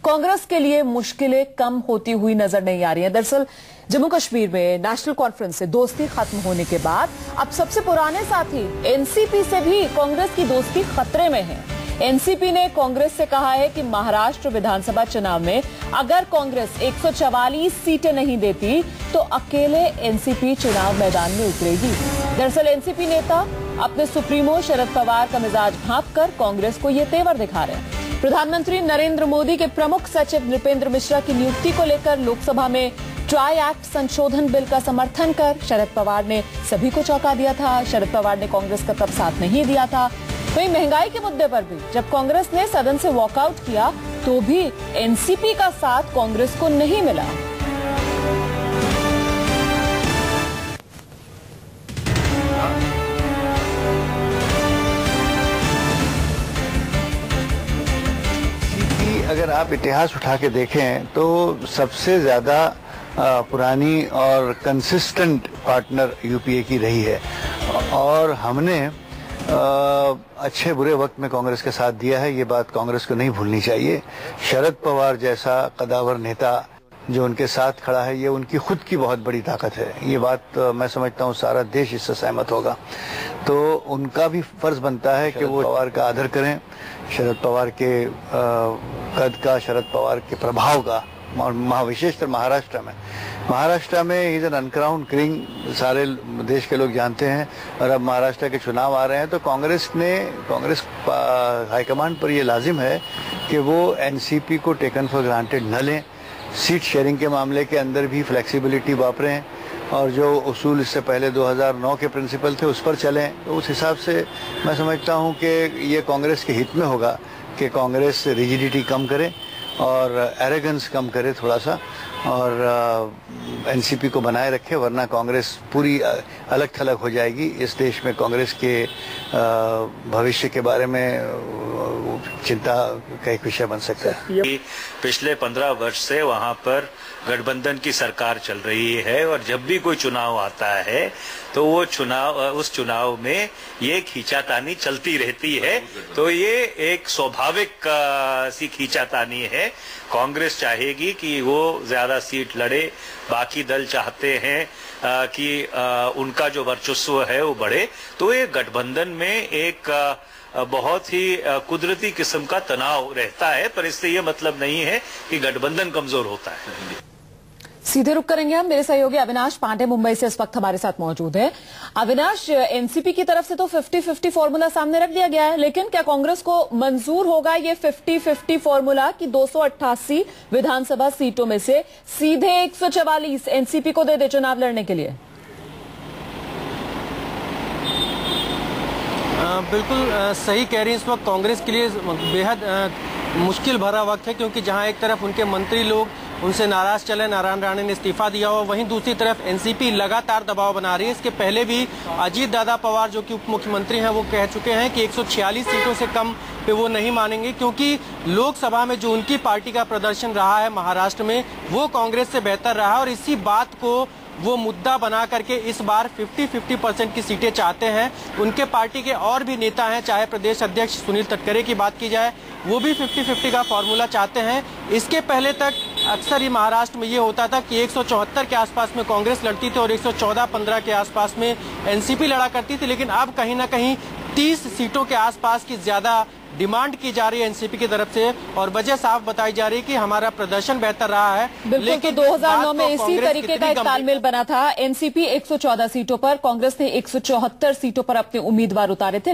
कांग्रेस के लिए मुश्किलें कम होती हुई नजर नहीं आ रही हैं। दरअसल जम्मू कश्मीर में नेशनल कॉन्फ्रेंस से दोस्ती खत्म होने के बाद अब सबसे पुराने साथी एनसीपी से भी कांग्रेस की दोस्ती खतरे में है। एनसीपी ने कांग्रेस से कहा है कि महाराष्ट्र विधानसभा चुनाव में अगर कांग्रेस 144 सीटें नहीं देती तो अकेले एनसीपी चुनाव मैदान में उतरेगी। दरअसल एनसीपी नेता अपने सुप्रीमो शरद पवार का मिजाज भांपकर कांग्रेस को ये तेवर दिखा रहे हैं। प्रधानमंत्री नरेंद्र मोदी के प्रमुख सचिव नृपेंद्र मिश्रा की नियुक्ति को लेकर लोकसभा में ट्राई एक्ट संशोधन बिल का समर्थन कर शरद पवार ने सभी को चौंका दिया था। शरद पवार ने कांग्रेस का तब साथ नहीं दिया था। वहीं महंगाई के मुद्दे पर भी जब कांग्रेस ने सदन से वॉकआउट किया तो भी एनसीपी का साथ कांग्रेस को नहीं मिला। अगर आप इतिहास उठा के देखें तो सबसे ज्यादा पुरानी और कंसिस्टेंट पार्टनर यूपीए की रही है और हमने अच्छे बुरे वक्त में कांग्रेस के साथ दिया है। ये बात कांग्रेस को नहीं भूलनी चाहिए। शरद पवार जैसा कदावर नेता जो उनके साथ खड़ा है, ये उनकी खुद की बहुत बड़ी ताकत है। ये बात मैं समझता हूँ सारा देश इससे सहमत होगा। तो उनका भी फर्ज बनता है कि वो पवार का आदर करें, शरद पवार के कद का, शरद पवार के प्रभाव का, और विशेषकर महाराष्ट्र में इज एन अनक्राउंड किंग, सारे देश के लोग जानते हैं। और अब महाराष्ट्र के चुनाव आ रहे हैं तो कांग्रेस हाईकमांड पर ये लाजिम है कि वो एनसीपी को टेकन फॉर ग्रांटेड न लें, सीट शेयरिंग के मामले के अंदर भी फ्लेक्सिबिलिटी वापरें और जो उसूल इससे पहले 2009 के प्रिंसिपल थे उस पर चलें। तो उस हिसाब से मैं समझता हूँ कि ये कांग्रेस के हित में होगा कि कांग्रेस रिजिडिटी कम करे और एरोगेंस कम करे थोड़ा सा, और एनसीपी को बनाए रखे, वरना कांग्रेस पूरी अलग थलग हो जाएगी। इस देश में कांग्रेस के भविष्य के बारे में चिंता का एक विषय बन सकता है। पिछले 15 वर्ष से वहां पर गठबंधन की सरकार चल रही है और जब भी कोई चुनाव आता है तो वो उस चुनाव में ये खींचातानी चलती रहती है। तो ये एक स्वाभाविक सी खींचातानी है। कांग्रेस चाहेगी कि वो ज्यादा सीट लड़े, बाकी दल चाहते हैं कि उनका जो वर्चस्व है वो बढ़े। तो ये गठबंधन में एक बहुत ही कुदरती किस्म का तनाव रहता है, पर इससे ये मतलब नहीं है कि गठबंधन कमजोर होता है। सीधे रुक करेंगे हम। मेरे सहयोगी अविनाश पांडे मुंबई से इस वक्त हमारे साथ मौजूद है। अविनाश, एनसीपी की तरफ से तो 50-50 फॉर्मूला सामने रख दिया गया है, लेकिन क्या कांग्रेस को मंजूर होगा ये 50-50 फॉर्मूला कि 288 विधानसभा सीटों में से सीधे 144 एनसीपी को दे दे चुनाव लड़ने के लिए? बिल्कुल सही कह रही हैं। इस वक्त कांग्रेस के लिए बेहद मुश्किल भरा वक्त है, क्योंकि जहां एक तरफ उनके मंत्री लोग उनसे नाराज चले, नारायण राणे ने इस्तीफा दिया हुआ, वहीं दूसरी तरफ एनसीपी लगातार दबाव बना रही है। इसके पहले भी अजीत दादा पवार जो कि उप मुख्यमंत्री हैं वो कह चुके हैं कि 146 सीटों से कम पे वो नहीं मानेंगे, क्योंकि लोकसभा में जो उनकी पार्टी का प्रदर्शन रहा है महाराष्ट्र में वो कांग्रेस से बेहतर रहा और इसी बात को वो मुद्दा बना करके इस बार 50-50% की सीटें चाहते हैं। उनके पार्टी के और भी नेता हैं, चाहे प्रदेश अध्यक्ष सुनील तटकरे की बात की जाए, वो भी 50-50 का फॉर्मूला चाहते हैं। इसके पहले तक अक्सर ही महाराष्ट्र में ये होता था कि 174 के आसपास में कांग्रेस लड़ती थी और 114-15 के आसपास में एनसीपी लड़ा करती थी, लेकिन अब कहीं ना कहीं 30 सीटों के आसपास की ज्यादा डिमांड की जा रही है एनसीपी की तरफ से और वजह साफ बताई जा रही है कि हमारा प्रदर्शन बेहतर रहा है। लेकिन 2009 में इसी तरीके का एक तालमेल बना था। एनसीपी 114 सीटों पर, कांग्रेस ने 174 सीटों पर अपने उम्मीदवार उतारे थे।